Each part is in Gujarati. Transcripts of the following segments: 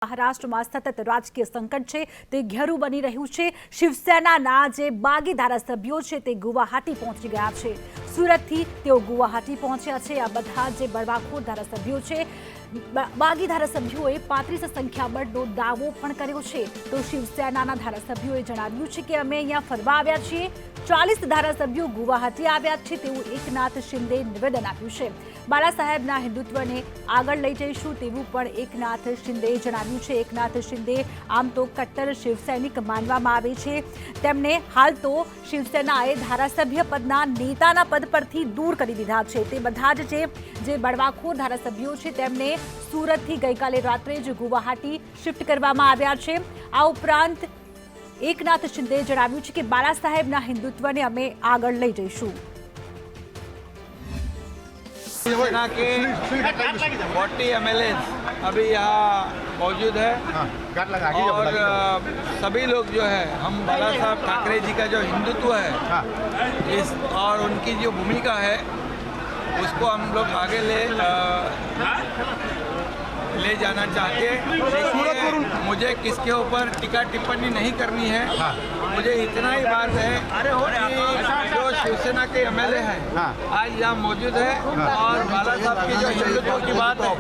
મહારાષ્ટ્રમાં સતત રાજકીય સંકટ છે તે ઘેરું બની રહ્યું છે। શિવસેનાના જે બાગી ધારાસભ્યો છે તે ગુવાહાટી પહોંચી ગયા છે। સુરતથી તેઓ ગુવાહાટી પહોંચ્યા છે। આ બધા જે બળવાખોર ધારાસભ્યો છે, બાગી ધારાસભ્યોએ 35 સંખ્યાબળનો દાવો પણ કર્યો છે। તો શિવસેનાના ધારાસભ્યોએ જણાવ્યું છે કે અમે અહીંયા ફરવા આવ્યા છીએ। 40 ધારાસભ્યો ગુવાહાટી આવ્યા છે તેવું એકનાથ શિંદે નિવેદન આપ્યું છે। બાલા સાહેબના હિન્દુત્વને આગળ લઈ જઈશું તેવું પણ એકનાથ શિંદેએ જણાવ્યું છે। એકનાથ શિંદે આમ તો કટ્ટર શિવસૈનિક માનવામાં આવે છે। તેમને હાલ તો શિવસેનાએ ધારાસભ્ય પદના નેતાના પદ પરથી દૂર કરી દીધા છે। તે બધા જ જે બળવાખોર ધારાસભ્યો છે તેમને સુરતથી ગઈકાલે રાત્રે જ ગુવાહાટી શિફ્ટ કરવામાં આવ્યા છે। આ ઉપરાંત એકનાથ શિંદેએ જણાવ્યું છે કે બાલા સાહેબના હિન્દુત્વને અમે આગળ લઈ જઈશું। सेना के 40 MLA अभी यहाँ मौजूद है और सभी लोग जो है हम बाला साहब ठाकरे जी का जो हिंदुत्व है इस और उनकी जो भूमिका है उसको हम लोग आगे ले जाना चाहते हैं। मुझे किसके ऊपर टीका टिप्पणी नहीं करनी है। मुझे इतना ही बात है कि जो शिवसेना के MLA हैं आज यहाँ मौजूद है और बाला साहब की जो हिंदुत्व की बात है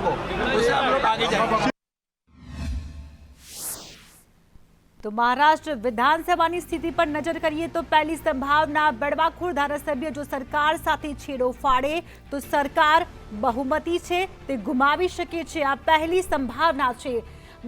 उसे हम लोग आगे जाएंगे। तो महाराष्ट्र विधानसभाની સ્થિતિ પર નજર કરીએ તો પહેલી સંભાવના બળવાખોર ધારાસભ્ય જો સરકાર સાથે છેડો ફાડે તો સરકાર બહુમતી છે તે ગુમાવી શકે છે। આ પહેલી સંભાવના છે।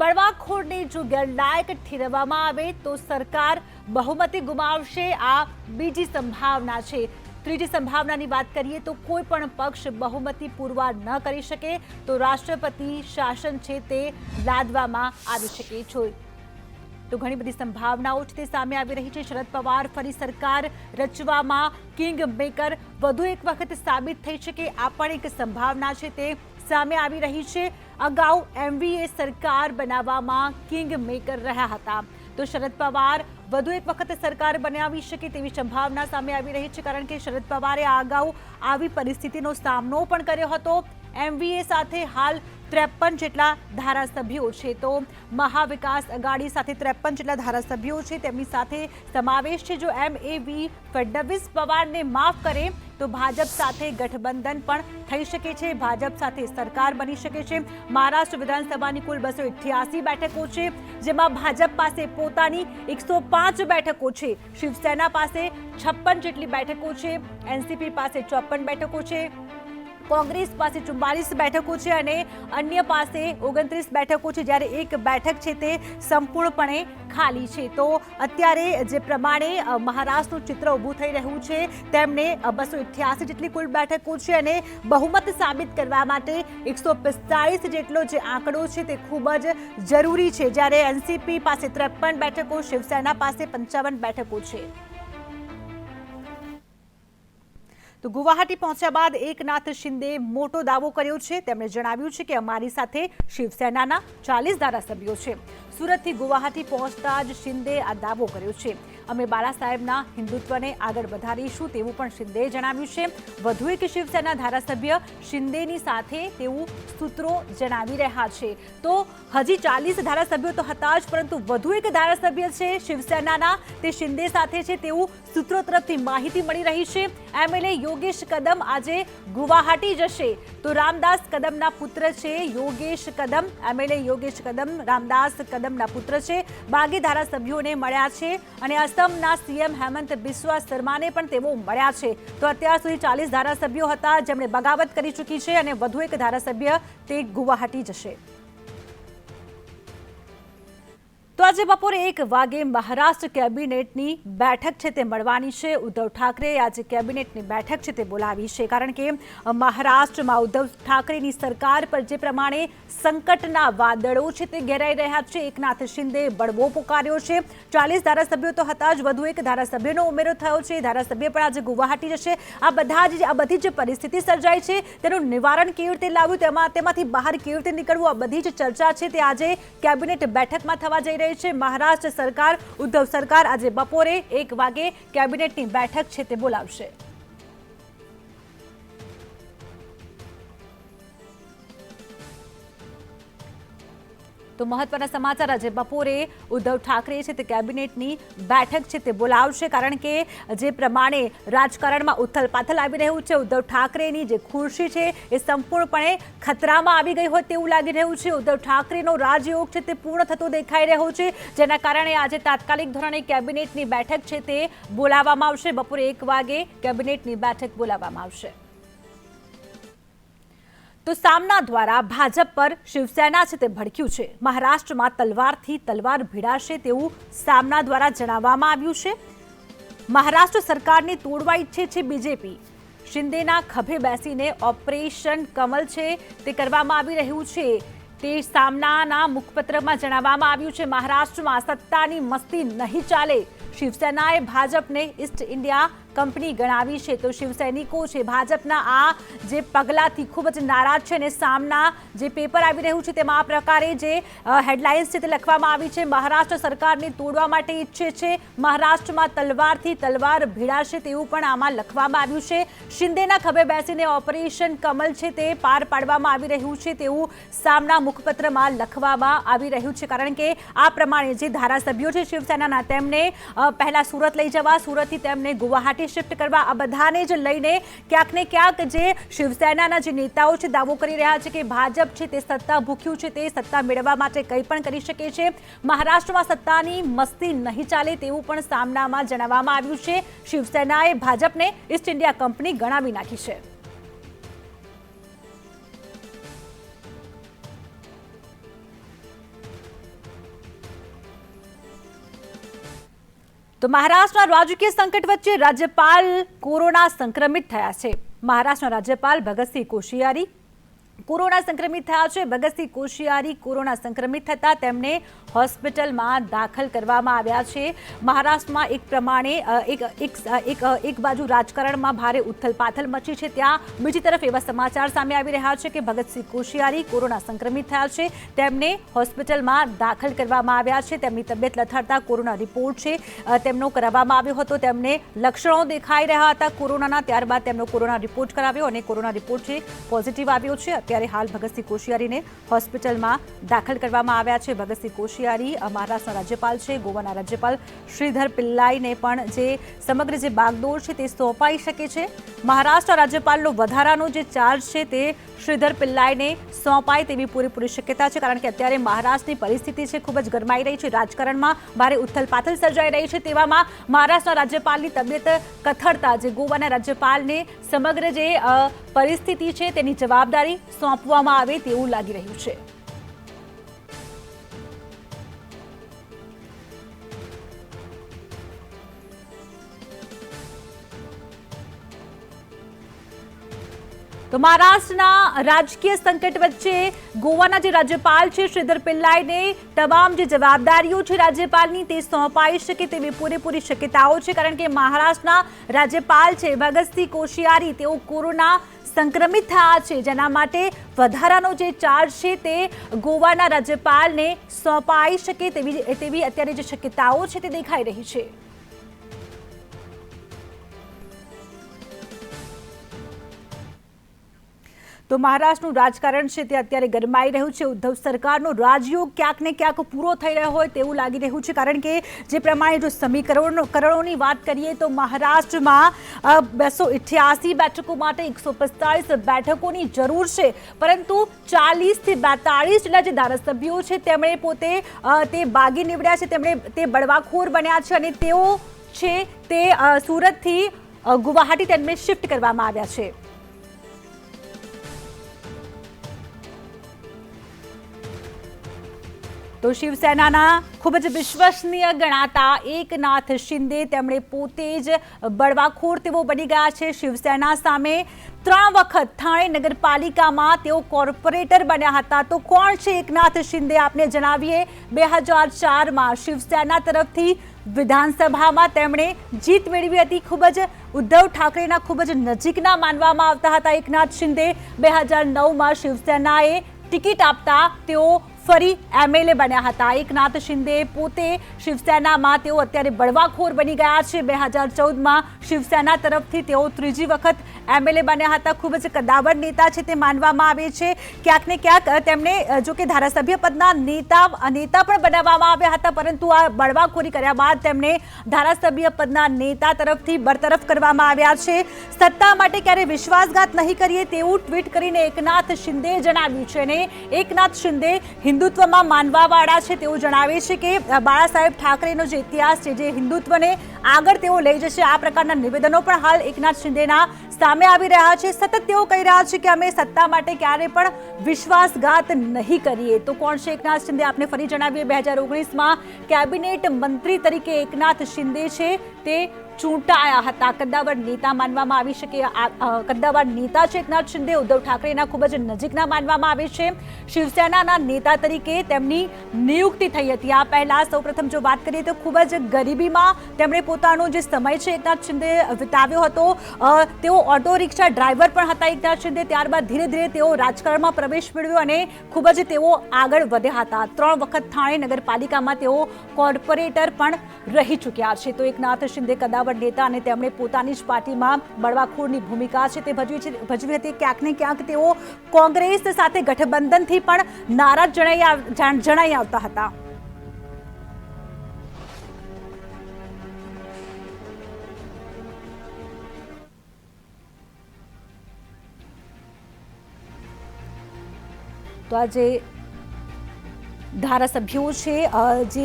બળવાખોરને જો ગેરલાયક ઠેરવવામાં આવે તો સરકાર બહુમતી ગુમાવશે। આ બીજી સંભાવના છે। ત્રીજી સંભાવનાની વાત કરીએ તો કોઈ પણ પક્ષ બહુમતી પુરવાર ન કરી શકે તો રાષ્ટ્રપતિ શાસન છે તે લાદવામાં આવી શકે છે। તો ઘણી બધી સંભાવનાઓ છે તે સામે આવી રહી છે। શરદ પવાર ફરી સરકાર રચવામાં કિંગ મેકર વધુ એક વખત સાબિત થઈ છે કે આ પણ એક સંભાવના છે તે સામે આવી રહી છે। અગાઉ MVA સરકાર બનાવવામાં કિંગ મેકર રહ્યા હતા તો શરદ પવાર વધુ એક વખત સરકાર બનાવી શકે તેવી સંભાવના સામે આવી રહી છે કારણ કે શરદ પવારે અગાઉ આવી પરિસ્થિતિનો સામનો પણ કર્યો હતો। MVA સાથે હાલ 53 જેટલા ધારાસભ્યો છે તો મહાવિકાસ અઘાડી સાથે 53 જેટલા ધારાસભ્યો છે તેમની સાથે સમાવેશ છે। જો MAV ફડણવીસ પવારને માફ કરે તો ભાજપ સાથે ગઠબંધન પણ થઈ શકે છે, ભાજપ સાથે સરકાર બની શકે છે। મહારાષ્ટ્ર વિધાનસભાની કુલ 288 બેઠકો છે જેમાં ભાજપ પાસે પોતાની 105 બેઠકો છે, શિવસેના પાસે 56 જેટલી બેઠકો છે, NCP પાસે 54 બેઠકો છે, કોંગ્રેસ પાસે 44 બેઠકો છે અને અન્ય પાસે 29 બેઠકો છે જ્યારે એક બેઠક છે તે સંપૂર્ણપણે ખાલી છે। તો અત્યારે જે પ્રમાણે મહારાષ્ટ્રનું ચિત્ર ઊભું થઈ રહ્યું છે તેમને 288 જેટલી કુલ બેઠકો છે અને બહુમત સાબિત કરવા માટે 145 જેટલો જે આંકડો છે તે ખૂબ જ જરૂરી છે જ્યારે NCP પાસે 53 બેઠકો, શિવસેના પાસે 55 બેઠકો છે। તો ગુવાહાટી પહોંચ્યા બાદ એકનાથ શિંદે મોટો દાવો કર્યો છે। તેમણે જણાવ્યું છે કે અમારી સાથે શિવસેનાના 40 ધારાસભ્યો છે। સુરતથી ગુવાહાટી પહોંચતા જ શિંદે આ દાવો કર્યો છે। અમે બાલા સાહેબના હિન્દુત્વને આગળ વધારીશું તેવું પણ શિંદેએ જણાવ્યું છે। વધુ એક શિવસેના ધારાસભ્ય શિંદેની સાથે તેવું સૂત્રો જણાવી રહ્યા છે। તો હજી 40 ધારાસભ્યો તો હતા જ પરંતુ વધુ એક ધારાસભ્ય છે શિવસેનાના તે શિંદે સાથે છે તેવું સૂત્રો તરફથી માહિતી મળી રહી છે। MLA યોગેશ કદમ આજે ગુવાહાટી જશે તો રામદાસ કદમના પુત્ર છે યોગેશ કદમ। MLA યોગેશ કદમ રામદાસ કદમના પુત્ર છે। બાગી ધારાસભ્યોને મળ્યા છે અને અસમના CM હેમંત બિસ્વા શર્માને પણ તેઓ મળ્યા છે। તો અત્યાર સુધી 40 ધારાસભ્યો હતા જેમણે બગાવત કરી ચૂકી છે અને વધુ એક ધારાસભ્ય તે ગુવાહાટી જશે। તો આજે બપોરે 1 વાગે મહારાષ્ટ્ર કેબિનેટની બેઠક છે તે મળવાની છે। ઉદ્ધવ ઠાકરે આજે કેબિનેટની બેઠક છે તે બોલાવી છે કારણ કે મહારાષ્ટ્રમાં ઉદ્ધવ ઠાકરેની સરકાર પર જે પ્રમાણે સંકટના વાદળો છે તે ઘેરાઈ રહ્યા છે। એકનાથ શિંદે બળવો પોકાર્યો છે। 40 ધારાસભ્યો તો હતા જ, વધુ એક ધારાસભ્યનો ઉમેરો થયો છે, ધારાસભ્ય પણ આજે ગુવાહાટી જશે। આ બધી જ પરિસ્થિતિ સર્જાઈ છે તેનું નિવારણ કેવી રીતે લાવ્યું તેમાંથી બહાર કેવી રીતે નીકળવું આ બધી જ ચર્ચા છે તે આજે કેબિનેટ બેઠકમાં થવા જઈ રહી છે। મહારાષ્ટ્ર સરકાર ઉદ્ધવ સરકાર આજે બપોરે 1 વાગે કેબિનેટની બેઠક છે તે બોલાવશે। તો તો મહત્વના સમાચાર આજે બપોરે ઉદ્ધવ ઠાકરે છે તે કેબિનેટની બેઠક છે તે બોલાવશે, કારણ કે જે પ્રમાણે રાજકારણમાં ઉથલપાથલ આવી રહ્યું છે, ઉદ્ધવ ઠાકરેની જે ખુરશી છે એ સંપૂર્ણપણે ખતરામાં આવી ગઈ હોય તેવું લાગી રહ્યું છે. ઉદ્ધવ ઠાકરેનો રાજયોગ છે તે પૂર્ણ થતો દેખાઈ રહ્યો છે, જેના કારણે આજે તાત્કાલિક ધોરણે કેબિનેટની બેઠક છે તે બોલાવવામાં આવશે. બપોરે 1 વાગે કેબિનેટની બેઠક બોલાવવામાં આવશે. તો સામના દ્વારા ભાજપ પર શિવસેના છે તે ભડક્યું છે. મહારાષ્ટ્રમાં તલવારથી તલવાર ભીડાશે તેવું સામના દ્વારા જણાવવામાં આવ્યું છે. મહારાષ્ટ્ર સરકારને તોડવા ઈચ્છે છે બીજેપી. શિંદેના ખભે બેસીને ઓપરેશન કમલ છે તે કરવામાં આવી રહ્યું છે, તે સામનાના મુખપત્રમાં જણાવવામાં આવ્યું છે. મહારાષ્ટ્રમાં સત્તાની મસ્તી નહીં ચાલે. શિવસેનાએ ભાજપને ઈસ્ટ ઇન્ડિયા કંપની ગણાવી છે. તો શિવસૈનિકો છે ભાજપના આ જે પગલાથી ખૂબ જ નારાજ છે અને સામના જે પેપર આવી રહ્યું છે તેમાં આ પ્રકારે જે હેડલાઇન્સ છે તે લખવામાં આવી છે. મહારાષ્ટ્ર સરકારને તોડવા માટે ઈચ્છે છે. મહારાષ્ટ્રમાં તલવારથી તલવાર ભીડાશે તેવું પણ આમાં લખવામાં આવ્યું છે. શિંદેના ખભે બેસીને ઓપરેશન કમલ છે તે પાર પાડવામાં આવી રહ્યું છે તેવું સામના મુખપત્રમાં લખવામાં આવી રહ્યું છે, કારણ કે આ પ્રમાણે જે ધારાસભ્યો છે શિવસેનાના તેમને પહેલા સુરત લઈ જવા, સુરતથી તેમને ગુવાહાટી શિફ્ટ કરવા, આ બધાને જ લઈને ક્યાંક ને ક્યાંક જે શિવસેનાના જે નેતાઓ છે દાવો કરી રહ્યા છે કે ભાજપ છે તે સત્તા ભૂખ્યું છે, તે સત્તા મેળવવા માટે કંઈ પણ કરી શકે છે. મહારાષ્ટ્રમાં સત્તાની મસ્તી નહીં ચાલે તેવું પણ સામનામાં જણાવવામાં આવ્યું છે. શિવસેનાએ ભાજપને ઈસ્ટ ઇન્ડિયા કંપની ગણાવી નાખી છે. તો મહારાષ્ટ્રના રાજકીય સંકટ વચ્ચે રાજ્યપાલ કોરોના સંક્રમિત થયા છે. મહારાષ્ટ્રના રાજ્યપાલ ભગતસિંહ કોશિયારી કોરોના સંક્રમિત થયા છે. ભગતસિંહ કોશિયારી કોરોના સંક્રમિત થતા તેમને હોસ્પિટલમાં દાખલ કરવામાં આવ્યા છે. મહારાષ્ટ્રમાં એક પ્રમાણે એક બાજુ રાજકારણમાં ભારે ઉથલપાથલ મચી છે, ત્યાં બીજી તરફ એવા સમાચાર સામે આવી રહ્યા છે કે ભગતસિંહ કોશિયારી કોરોના સંક્રમિત થયા છે, તેમને હોસ્પિટલમાં દાખલ કરવામાં આવ્યા છે. તેમની તબિયત લથડતા કોરોના રિપોર્ટ છે તેમનો કરાવવામાં આવ્યો હતો. તેમને લક્ષણો દેખાઈ રહ્યા હતા કોરોનાના, ત્યારબાદ તેમનો કોરોના રિપોર્ટ કરાવ્યો અને કોરોના રિપોર્ટ છે પોઝિટિવ આવ્યો છે. અત્યારે હાલ ભગતસિંહ કોશિયારીને હોસ્પિટલમાં દાખલ કરવામાં આવ્યા છે. ભગતસિંહ કોશિયારી મહારાષ્ટ્રના રાજ્યપાલ છે. ગોવાના રાજ્યપાલ શ્રીધર પિલ્લાઈને પણ જે સમગ્ર જે બાગડોર છે તે સોંપાઈ શકે છે. મહારાષ્ટ્ર રાજ્યપાલનો વધારાનો જે ચાર્જ છે તે શ્રીધર પિલ્લાઈને સોંપાય તેવી પૂરેપૂરી શક્યતા છે, કારણ કે અત્યારે મહારાષ્ટ્રની પરિસ્થિતિ છે ખૂબ જ ગરમાઈ રહી છે. રાજકારણમાં ભારે ઉથલપાથલ સર્જાઈ રહી છે, તેવામાં મહારાષ્ટ્રના રાજ્યપાલની તબિયત કથળતા જે ગોવાના રાજ્યપાલને સમગ્ર જે પરિસ્થિતિ છે તેની જવાબદારી સોંપવામાં આવે તેવું લાગી રહ્યું છે. તો મહારાષ્ટ્રના રાજકીય સંકટ વચ્ચે ગોવાના જે રાજ્યપાલ છે શ્રીધર પિલ્લાઈને તમામ જે જવાબદારીઓ છે રાજ્યપાલની તે સોંપાઈ શકે તેવી પૂરેપૂરી શક્યતાઓ છે, કારણ કે મહારાષ્ટ્રના રાજ્યપાલ છે ભગતસિંહ કોશિયારી તેઓ કોરોના સંક્રમિત થયા છે, જેના માટે વધારાનો જે ચાર્જ છે તે ગોવાના રાજ્યપાલને સોંપાઈ શકે તેવી અત્યારે જે શક્યતાઓ છે તે દેખાઈ રહી છે. તો મહારાષ્ટ્રનું રાજકારણ છે તે અત્યારે ગરમાઈ રહ્યું છે. ઉદ્ધવ સરકારનો રાજયોગ ક્યાંક ને ક્યાંક પૂરો થઈ રહ્યો હોય તેવું લાગી રહ્યું છે, કારણ કે જે પ્રમાણે જો સમીકરણોની વાત કરીએ તો મહારાષ્ટ્રમાં 288 બેઠકો માટે 145 બેઠકોની જરૂર છે, પરંતુ 40 થી 42 જેટલા જે ધારાસભ્યો છે તેમણે પોતે તે બાગી નીવડ્યા છે, તેમણે તે બળવાખોર બન્યા છે અને તેઓ છે તે સુરતથી ગુવાહાટી તેમને શિફ્ટ કરવામાં આવ્યા છે. તો શિવસેનાના ખૂબ જ વિશ્વસનીય ગણાતા એકનાથ શિંદે તેમણે પોતે જ બળવાખોર તેઓ બની ગયા છે. શિવસેના સામે 3 વખત થાણે નગરપાલિકામાં તેઓ કોર્પોરેટર બન્યા હતા. તો કોણ છે એકનાથ શિંદે આપને જણાવીએ. 2004માં શિવસેના તરફથી વિધાનસભામાં તેમણે જીત મેળવી હતી. ખૂબ જ ઉદ્ધવ ઠાકરેના ખૂબ જ નજીકના માનવામાં આવતા હતા એકનાથ શિંદે. 2009માં શિવસેનાએ ટિકિટ આપતા તેઓ ફરી એમએલએ બન્યા હતા. એકનાથ શિંદે પોતે શિવસેનામાં તેઓ અત્યારે બળવાખોર બની ગયા છે. 2014માં શિવસેના તરફથી તેઓ ત્રીજી વખત એમએલએ બન્યા હતા, ખૂબ જ કદાવર નેતા છે તે માનવામાં આવે છે. ક્યાંક ને ક્યાંક તેમને જો કે ધારાસભ્ય પદના નેતા પણ બનાવવામાં આવ્યા હતા, પરંતુ આ બળવાખોરી કર્યા બાદ તેમને ધારાસભ્ય પદના નેતા તરફથી બરતરફ કરવામાં આવ્યા છે. સત્તા માટે ક્યારે વિશ્વાસઘાત નહીં કરીએ તેવું ટ્વીટ કરીને એકનાથ શિંદેએ જણાવ્યું છે. અને એકનાથ શિંદે હિન્દુત્વમાં માનવાવાળા છે. તેઓ જણાવે છે કે બાળા સાહેબ ઠાકરેનો જે ઇતિહાસ છે, જે હિન્દુત્વને આગળ તેઓ લઈ જશે, આ પ્રકારના નિવેદનો પણ હાલ એકનાથ શિંદેના સામે આવી રહ્યા છે. સતત તેઓ કહી રહ્યા છે કે અમે સત્તા માટે ક્યારે પણ વિશ્વાસઘાત નહીં કરીએ. તો કોણ છે એકનાથ શિંદે? આપને ફરી જણાવીએ, 2019માં કેબિનેટ મંત્રી તરીકે એકનાથ શિંદે છે તે ચૂંટાયા હતા. કદ્દાવર નેતા માનવામાં આવી શકે, કદ્દાવર નેતા છે એકનાથ શિંદે. ઉદ્ધવ ઠાકરેના ખૂબ જ નજીકના માનવામાં આવે છે. શિવસેનાના નેતા તરીકે તેમની નિયુક્તિ થઈ હતી. આ પહેલા સૌપ્રથમ જો વાત કરીએ તો ખૂબ જ ગરીબીમાં તેમણે પોતાનો જે સમય છે એકનાથ શિંદે વિતાવ્યો હતો. તેઓ ઓટો રિક્ષા ડ્રાઈવર પણ હતા એકનાથ શિંદે. ત્યારબાદ ધીરે ધીરે તેઓ રાજકારણમાં પ્રવેશ મેળવ્યો અને ખૂબ જ તેઓ આગળ વધ્યા હતા. 3 વખત થાણે નગરપાલિકામાં તેઓ કોર્પોરેટર પણ રહી ચૂક્યા છે. તો એકનાથ શિંદે કદાવર નેતા અને તેમણે પોતાની જ પાર્ટીમાં બળવાખોરની ભૂમિકા છે તે ભજવી હતી. ક્યાંક ને ક્યાંક તેઓ કોંગ્રેસ સાથે ગઠબંધનથી પણ નારાજ જણાઈ આવતા હતા. તો આજે ધારાસભ્યો છે, જે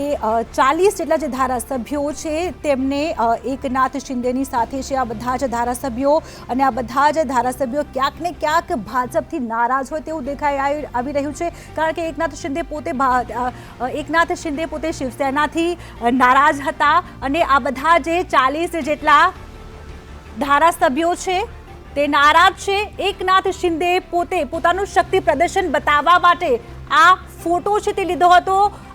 40 જેટલા જે ધારાસભ્યો છે તેમને એકનાથ શિંદેની સાથે છે. આ બધા જ ધારાસભ્યો અને આ બધા જ ધારાસભ્યો ક્યાંક ને ક્યાંક ભાજપથી નારાજ હોય તેવું દેખાઈ આવી રહ્યું છે. કારણ કે એકનાથ શિંદે પોતે શિવસેનાથી નારાજ હતા અને આ બધા જે 40 જેટલા ધારાસભ્યો છે તે નારાજ છે. એકનાથ શિંદે પોતે પોતાનું શક્તિ પ્રદર્શન બતાવવા માટે આ ફોટો છે તે લીધો હતો.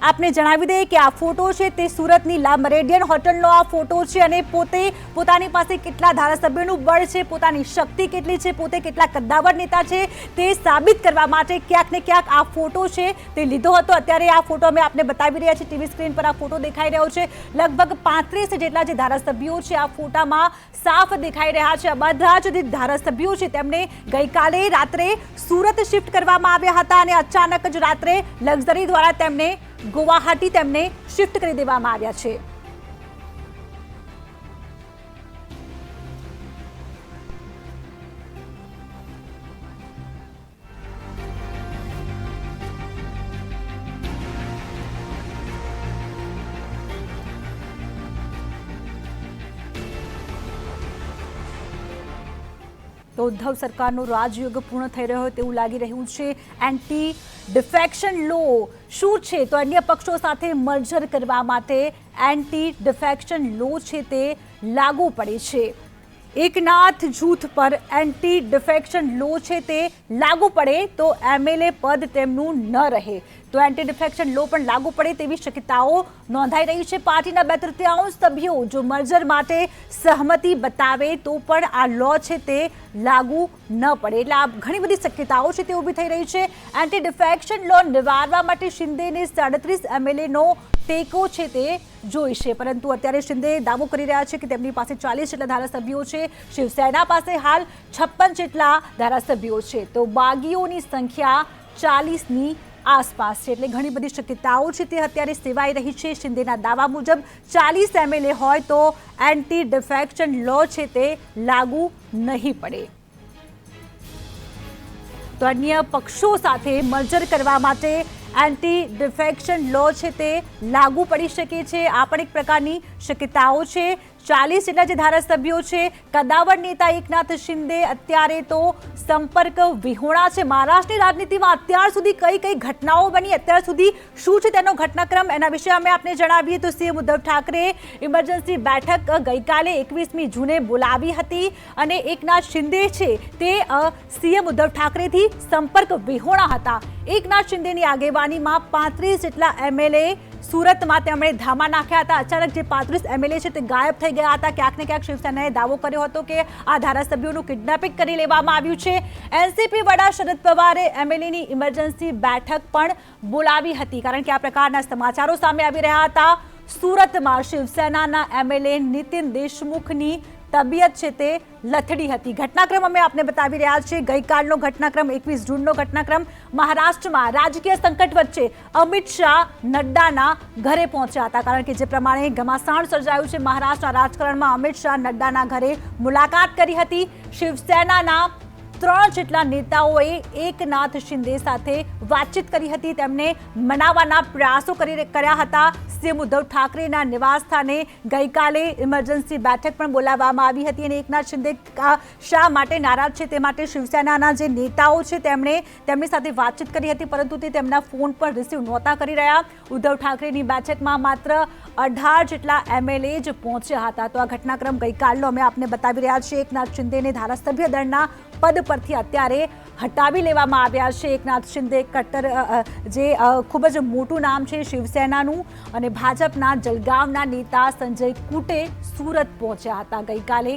આપને જણાવી દઈએ કે આ ફોટો છે તે સુરતની લા મરેડિયન હોટલનો આ ફોટો છે અને પોતે પોતાની પાસે કેટલા ધારાસભ્યોનું બળ છે, પોતાની શક્તિ કેટલી છે, પોતે કેટલા કદ્દાવર નેતા છે તે સાબિત કરવા માટે ક્યાંક ને ક્યાંક આ ફોટો છે તે લીધો હતો. અત્યારે આ ફોટો અમે આપને બતાવી રહ્યા છીએ, ટીવી સ્ક્રીન પર આ ફોટો દેખાઈ રહ્યો છે. લગભગ 35 જેટલા જે ધારાસભ્યો છે આ ફોટામાં સાફ દેખાઈ રહ્યા છે. આ બધા જ જે ધારાસભ્યો છે તેમને ગઈકાલે રાત્રે સુરત શિફ્ટ કરવામાં આવ્યા હતા અને અચાનક જ રાત્રે લક્ઝરી દ્વારા તેમને ગુવાહાટી શિફ્ટ કરી દેવામાં આવ્યા છે. તો ઉદ્ધવ સરકારનો રાજયોગ પૂર્ણ થઈ રહ્યો તેવું લાગી રહ્યું છે. એન્ટી ડિફેક્શન લો શું છે? તો અન્ય પક્ષો સાથે મર્જર કરવા માટે એન્ટી ડિફેક્શન લો છે તે લાગુ પડે છે. એકનાથ જૂથ પર એન્ટી ડિફેક્શન લો છે તે લાગુ પડે તો એમએલએ પદ તેમનું ન રહે. તો એન્ટી ડિફેક્શન લો પણ લાગુ પડે તેવી શક્યતાઓ નોંધાઈ રહી છે. પાર્ટીના 2/3 સભ્યો જો મર્જર માટે સહમતિ બતાવે તો પણ આ લો છે તે લાગુ ન પડે. એટલે આ ઘણી બધી શક્યતાઓ છે તે ઊભી થઈ રહી છે. એન્ટી ડિફેક્શન લો નિવારવા માટે શિંદેને 37 એમએલએનો ટેકો છે તે જોઈશે. પરંતુ અત્યારે શિંદે દાવો કરી રહ્યા છે કે તેમની પાસે 40 જેટલા ધારાસભ્યો છે. શિવસેના પાસે હાલ 56 જેટલા ધારાસભ્યો છે. તો બાગીઓની સંખ્યા 40ની આસપાસ છે. એટલે ઘણી બધી શક્યતાઓ છે તે અત્યારે સેવાઈ રહી છે. શિંદેના દાવા મુજબ 40 એમએલએ હોય તો એન્ટી ડિફેક્શન લો છે તે લાગુ નહીં પડે. તો અન્ય પક્ષો સાથે મર્જર કરવા માટે એન્ટી ડિફેક્શન લો છે તે લાગુ પડી શકે છે. આ પણ એક પ્રકારની શક્યતાઓ છે. 40 જેટલા જે ધારાસભ્યો છે, કદાવર નેતા એકનાથ શિંદે અત્યારે તો સંપર્ક વિહોણા છે. મહારાષ્ટ્રની રાજનીતિમાં અત્યાર સુધી કઈ કઈ ઘટનાઓ બની, અત્યાર સુધી શું છે તેનો ઘટનાક્રમ, એના વિશે અમે આપને જણાવીએ તો સીએમ ઉદ્ધવ ઠાકરે ઇમરજન્સી બેઠક ગઈકાલે 21મી જૂને બોલાવી હતી અને એકનાથ શિંદે છે તે સીએમ ઉદ્ધવ ઠાકરેથી સંપર્ક વિહોણા હતા. એકનાથ શિંદેની આગેવાનીમાં 35 જેટલા એમએલએ સુરતમાં તેમણે ધામા નાખ્યા હતા. અચાનક જે 35 એમએલએ છે તે ગાયબ થઈ ગયા હતા. ક્યાંક ને ક્યાંક શિવસેનાએ દાવો કર્યો હતો કે આ ધારાસભ્યોનું કિડનેપિંગ કરી લેવામાં આવ્યું છે. એનસીપી વડા શરદ પવારે એમએલએની ઇમરજન્સી બેઠક પણ બોલાવી હતી, કારણ કે આ પ્રકારના સમાચારો સામે આવી રહ્યા હતા. સુરતમાં શિવસેનાના એમએલએ નીતિન દેશમુખની તબિયત છે તે લથડી હતી। ઘટનાક્રમ અમે આપને બતાવી રહ્યા છીએ। ગઈકાલનો ઘટનાક્રમ 21 જૂનનો ઘટનાક્રમ મહારાષ્ટ્રમાં રાજકીય સંકટ વચ્ચે અમિત શાહ નડ્ડાના ઘરે પહોંચ્યા હતા, કારણ કે જે પ્રમાણે ઘમાસાણ સર્જાયું છે મહારાષ્ટ્રના રાજકારણમાં। અમિત શાહ નડ્ડાના ઘરે મુલાકાત કરી હતી। શિવસેનાના 3 જેટલા નેતાઓએ એકનાથ શિંદે સાથે વાતચીત કરી હતી, તેમને મનાવવાના પ્રયાસો કર્યા હતા। સીએમ ઉદ્ધવ ઠાકરેના નિવાસ સ્થાને ગઈકાલે ઇમરજન્સી બેઠક પણ બોલાવવામાં આવી હતી અને એકનાથ શિંદે શા માટે નારાજ છે તે માટે શિવસેનાના જે નેતાઓ છે તેમની સાથે વાતચીત કરી હતી, પરંતુ તે તેમના ફોન પર રિસીવ નહોતા કરી રહ્યા। ઉદ્ધવ ઠાકરેની બેઠકમાં માત્ર 18 જેટલા એમએલએ જ પહોંચ્યા હતા। તો આ ઘટનાક્રમ ગઈકાલનો અમે આપને બતાવી રહ્યા છીએ। એકનાથ શિંદેને ધારાસભ્ય દળના પદ પરથી અત્યારે હટાવી લેવામાં આવ્યા છે। એકનાથ શિંદે કટ્ટર જે ખૂબ જ મોટું નામ છે શિવસેનાનું, અને ભાજપના જલગાંવના નેતા સંજય કુટે સુરત પહોંચ્યા હતા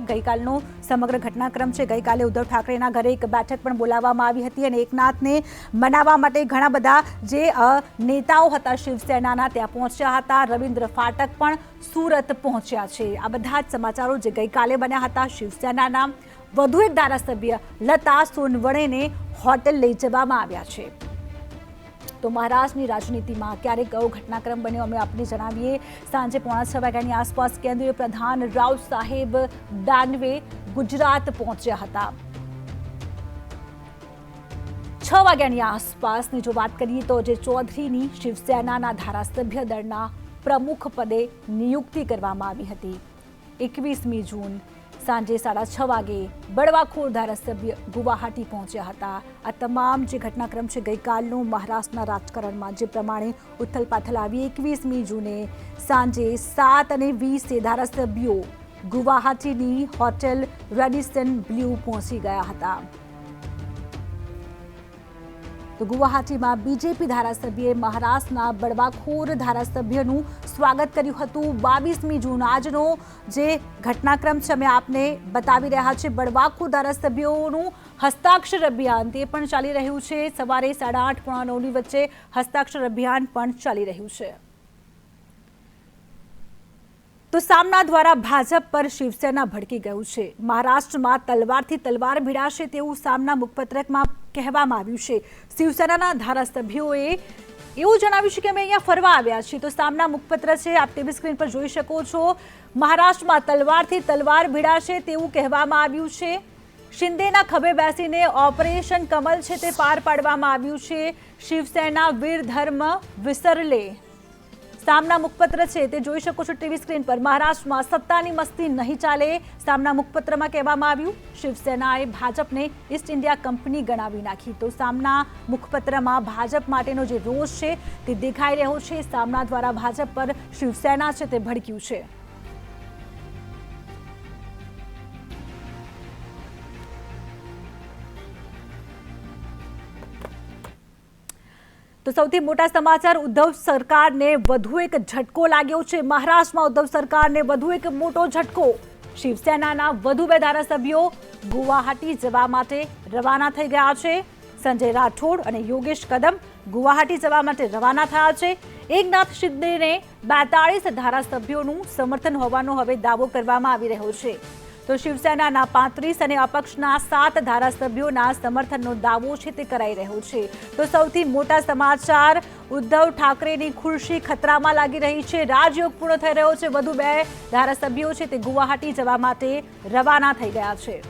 ગઈકાલનો સમગ્ર ઘટનાક્રમ છે। ગઈકાલે ઉદ્ધવ ઠાકરેના ઘરે એક બેઠક પણ બોલાવવામાં આવી હતી અને એકનાથને મનાવવા માટે ઘણા બધા જે નેતાઓ હતા શિવસેનાના ત્યાં પહોંચ્યા હતા। રવિન્દ્ર ફાટક પણ સુરત પહોંચ્યા છે। આ બધા જ સમાચારો જે ગઈકાલે બન્યા હતા। શિવસેનાના વધુ એક ધારાસભ્ય લતા સોનવણેને હોટેલ લઈ જવામાં આવ્યા છે। તો મહારાષ્ટ્રની રાજનીતિમાં ક્યારેક કયો ઘટનાક્રમ બન્યો અમે આપને જણાવીએ। સાંજે 5:45 વાગ્યાની આસપાસ કેન્દ્રીય પ્રધાન રાવ સાહેબ દાનવે ગુજરાત પહોંચ્યા હતા। 6 વાગ્યાની આસપાસની જો વાત કરીએ તો જે ચૌધરીની શિવસેનાના ધારાસભ્ય દળના પ્રમુખ પદે નિયુક્તિ કરવામાં આવી હતી। 21મી જૂન સાંજે 6:30 વાગે બળવાખોર ધારાસભ્ય ગુવાહાટી પહોંચ્યા હતા। આ તમામ જે ઘટનાક્રમ છે ગઈકાલનું મહારાષ્ટ્રના રાજકારણમાં જે પ્રમાણે ઉથલપાથલ આવી। 21મી જૂને સાંજે 7:20 ધારાસભ્યો ગુવાહાટીની હોટેલ રેડિસન બ્લુ પહોંચી ગયા હતા। તો ગુવાહાટીમાં બીજેપી ધારાસભ્યએ મહારાષ્ટ્રના બળવાખોર ધારાસભ્યનું સ્વાગત કર્યું હતું। 22મી જૂન આજનો જે ઘટનાક્રમ છે અમે આપને બતાવી રહ્યા છીએ। બળવાખોર ધારાસભ્યોનું હસ્તાક્ષર અભિયાન તે પણ ચાલી રહ્યું છે। સવારે 8:30 પોણા 9ની વચ્ચે હસ્તાક્ષર અભિયાન પણ ચાલી રહ્યું છે। તો સામના દ્વારા ભાજપ પર શિવસેના ભડકી ગયું છે। મહારાષ્ટ્રમાં તલવારથી તલવાર ભીડાશે તેવું સામના મુખપત્રકમાં કહેવામાં આવ્યું છે। શિવસેનાના ધારાસભ્યોએ એવું જણાવ્યું છે કે અમે અહીંયા ફરવા આવ્યા છીએ। તો સામના મુખપત્ર છે, આપ ટીવી સ્ક્રીન પર જોઈ શકો છો। મહારાષ્ટ્રમાં તલવારથી તલવાર ભીડાશે તેવું કહેવામાં આવ્યું છે। શિંદેના ખભે બેસીને ઓપરેશન કમલ છે તે પાર પાડવામાં આવ્યું છે। શિવસેના વીર ધર્મ વિસરલે સામના મુખપત્ર છે તે જોઈ શકો છો ટીવી સ્ક્રીન પર। મહારાષ્ટ્રમાં સત્તાની મસ્તી નહીં ચાલે, સામના મુખપત્રમાં કહેવામાં આવ્યું। શિવસેનાએ ભાજપને ઈસ્ટ ઇન્ડિયા કંપની ગણાવી નાખી। તો સામના મુખપત્રમાં ભાજપ માટેનો જે રોષ છે તે દેખાઈ રહ્યો છે। સામના દ્વારા ભાજપ પર શિવસેના છે તે ભડક્યું છે। તો સૌથી મોટા સમાચાર, ઉદ્ધવ સરકારને વધુ એક ઝટકો લાગ્યો છે। મહારાષ્ટ્રમાં ઉદ્ધવ સરકારને વધુ એક મોટો ઝટકો। શિવસેનાના વધુ 2 ધારાસભ્યો ગુવાહાટી જવા માટે રવાના થઈ ગયા છે। સંજય રાઠોડ અને યોગેશ કદમ ગુવાહાટી જવા માટે રવાના થયા છે। એકનાથ શિંદેને 42 ધારાસભ્યોનું સમર્થન હોવાનો હવે દાવો કરવામાં આવી રહ્યો છે। તો શિવસેનાના 35 અને અપક્ષના 7 ધારાસભ્યોના સમર્થનનો દાવો છે તે કરાઈ રહ્યો છે। તો સૌથી મોટા સમાચાર, ઉદ્ધવ ઠાકરેની ખુરશી ખતરામાં લાગી રહી છે। રાજયોગ પૂર્ણ થઈ રહ્યો છે। વધુ 2 ધારાસભ્યો છે તે ગુવાહાટી જવા માટે રવાના થઈ ગયા છે।